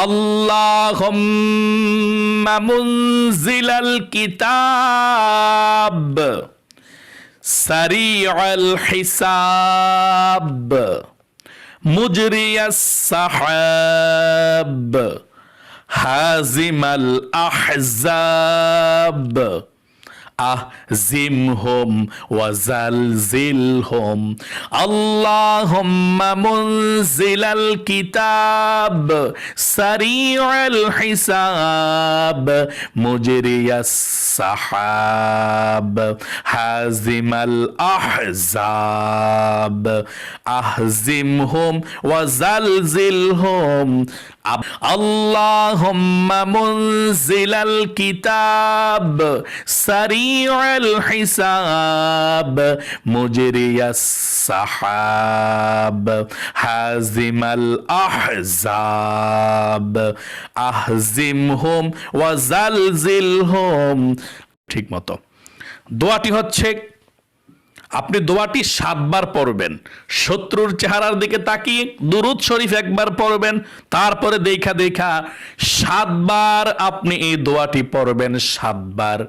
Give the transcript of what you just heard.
আল্লাহুম্মা মুনজিলাল কিতাব সারিআল হিসাব মুজরিয়াস সাহাব হাজিমাল আহজাব আহজিমহুম ওয়াজালজিলহুম আল্লাহুম্মা মুনজিলাল কিতাব সারিউল হিসাব মুজরিয়াস সাহাব হাজিমাল আহজাব আহজিমহুম ওয়াজালজিলহুম আল্লাহুম্মা মুনজিলাল কিতাব সারিউল হিসাব মুজরিয়াস সাহাব হাজিমাল আহজাব আহজিমহুম ওয়াজালজিলহুম। ঠিক মতো দোয়াটি হচ্ছে, আপনি দোয়াটি 7 বার পড়বেন, শত্রুর চেহারার দিকে তাকিয়ে দুরূদ শরীফ একবার পড়বেন, তারপরে দেখা 7 বার আপনি এই দোয়াটি পড়বেন 7 বার।